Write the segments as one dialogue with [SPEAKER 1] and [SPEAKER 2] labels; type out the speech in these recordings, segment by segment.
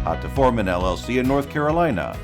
[SPEAKER 1] How to form an LLC in North Carolina.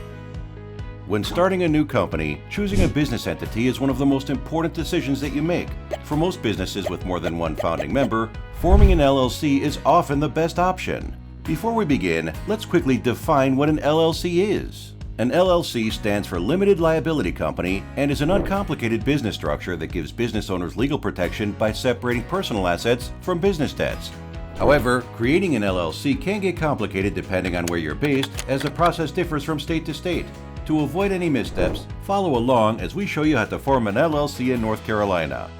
[SPEAKER 1] When starting a new company, choosing a business entity is one of the most important decisions that you make. For most businesses with more than one founding member, forming an LLC is often the best option. Before we begin, let's quickly define what an LLC is. An LLC stands for Limited Liability Company and is an uncomplicated business structure that gives business owners legal protection by separating personal assets from business debts. However, creating an LLC can get complicated depending on where you're based, as the process differs from state to state. To avoid any missteps, follow along as we show you how to form an LLC in North Carolina.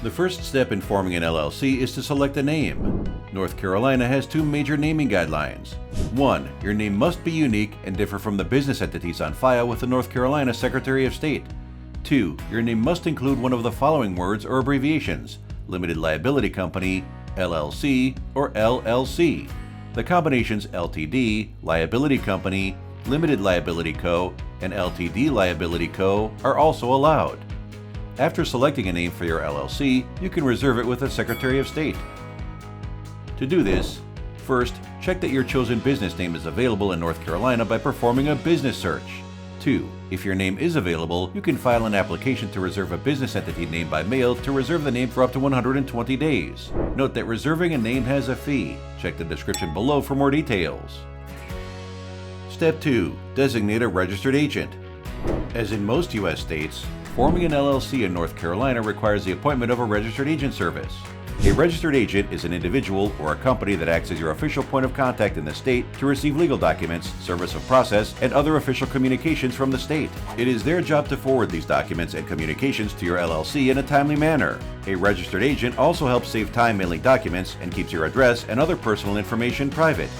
[SPEAKER 1] The first step in forming an LLC is to select a name. North Carolina has two major naming guidelines. 1. Your name must be unique and differ from the business entities on file with the North Carolina Secretary of State. 2. Your name must include one of the following words or abbreviations: Limited Liability Company, LLC, or LLC. The combinations LTD, Liability Company, Limited Liability Co., and LTD Liability Co. are also allowed. After selecting a name for your LLC, you can reserve it with the Secretary of State. To do this, first, check that your chosen business name is available in North Carolina by performing a business search. 2. If your name is available, you can file an application to reserve a business entity name by mail to reserve the name for up to 120 days. Note that reserving a name has a fee. Check the description below for more details. Step 2. Designate a registered agent. As in most U.S. states, forming an LLC in North Carolina requires the appointment of a registered agent service. A registered agent is an individual or a company that acts as your official point of contact in the state to receive legal documents, service of process, and other official communications from the state. It is their job to forward these documents and communications to your LLC in a timely manner. A registered agent also helps save time mailing documents and keeps your address and other personal information private.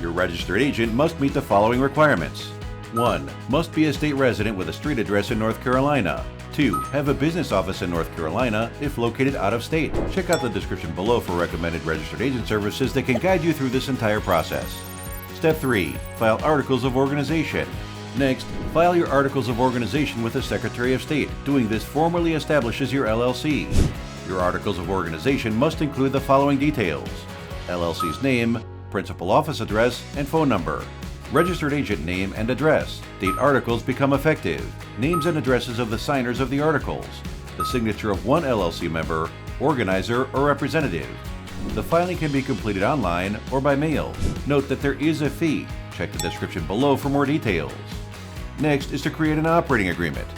[SPEAKER 1] Your registered agent must meet the following requirements. 1. Must be a state resident with a street address in North Carolina. 2. Have a business office in North Carolina if located out of state. Check out the description below for recommended registered agent services that can guide you through this entire process. Step 3. File Articles of Organization. Next, file your Articles of Organization with the Secretary of State. Doing this formally establishes your LLC. Your Articles of Organization must include the following details: LLC's name, principal office address, and phone number. Registered agent name and address. Date articles become effective. Names and addresses of the signers of the articles. The signature of one LLC member, organizer, or representative. The filing can be completed online or by mail. Note that there is a fee. Check the description below for more details. Next is to create an operating agreement.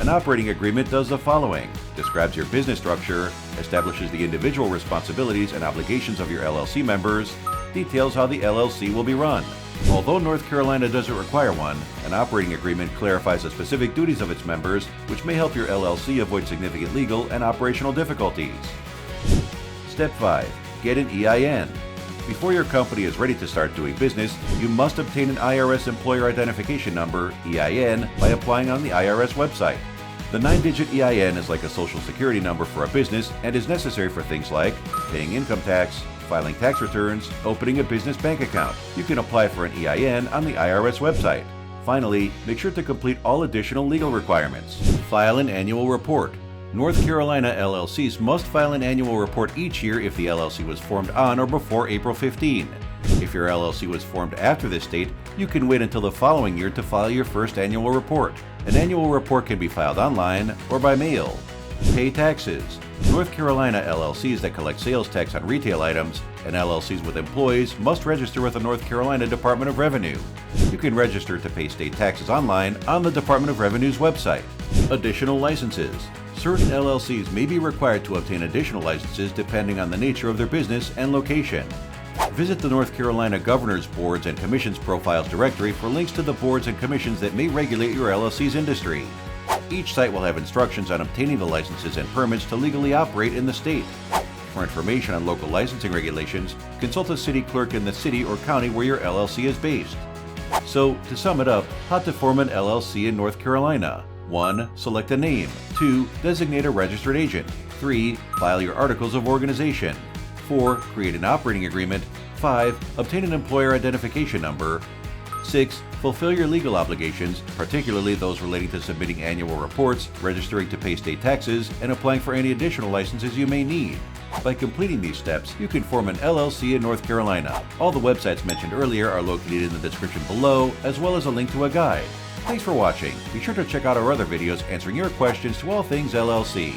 [SPEAKER 1] An operating agreement does the following: describes your business structure, establishes the individual responsibilities and obligations of your LLC members, details how the LLC will be run. Although North Carolina doesn't require one, an operating agreement clarifies the specific duties of its members, which may help your LLC avoid significant legal and operational difficulties. Step 5. Get an EIN. Before your company is ready to start doing business, you must obtain an IRS Employer Identification Number, EIN, by applying on the IRS website. The 9-digit EIN is like a social security number for a business and is necessary for things like paying income tax, filing tax returns, opening a business bank account. You can apply for an EIN on the IRS website. Finally, make sure to complete all additional legal requirements. File an annual report. North Carolina LLCs must file an annual report each year if the LLC was formed on or before April 15. If your LLC was formed after this date, you can wait until the following year to file your first annual report. An annual report can be filed online or by mail. Pay taxes. North Carolina LLCs that collect sales tax on retail items and LLCs with employees must register with the North Carolina Department of Revenue. You can register to pay state taxes online on the Department of Revenue's website. Additional licenses. Certain LLCs may be required to obtain additional licenses depending on the nature of their business and location. Visit the North Carolina Governor's Boards and Commissions Profiles directory for links to the boards and commissions that may regulate your LLC's industry. Each site will have instructions on obtaining the licenses and permits to legally operate in the state. For information on local licensing regulations, consult a city clerk in the city or county where your LLC is based. So, to sum it up, how to form an LLC in North Carolina. 1. Select a name. 2. Designate a registered agent. 3. File your Articles of Organization. 4. Create an operating agreement. 5. Obtain an employer identification number. 6. Fulfill your legal obligations, particularly those relating to submitting annual reports, registering to pay state taxes, and applying for any additional licenses you may need. By completing these steps, you can form an LLC in North Carolina. All the websites mentioned earlier are located in the description below, as well as a link to a guide. Thanks for watching. Be sure to check out our other videos answering your questions to all things LLC.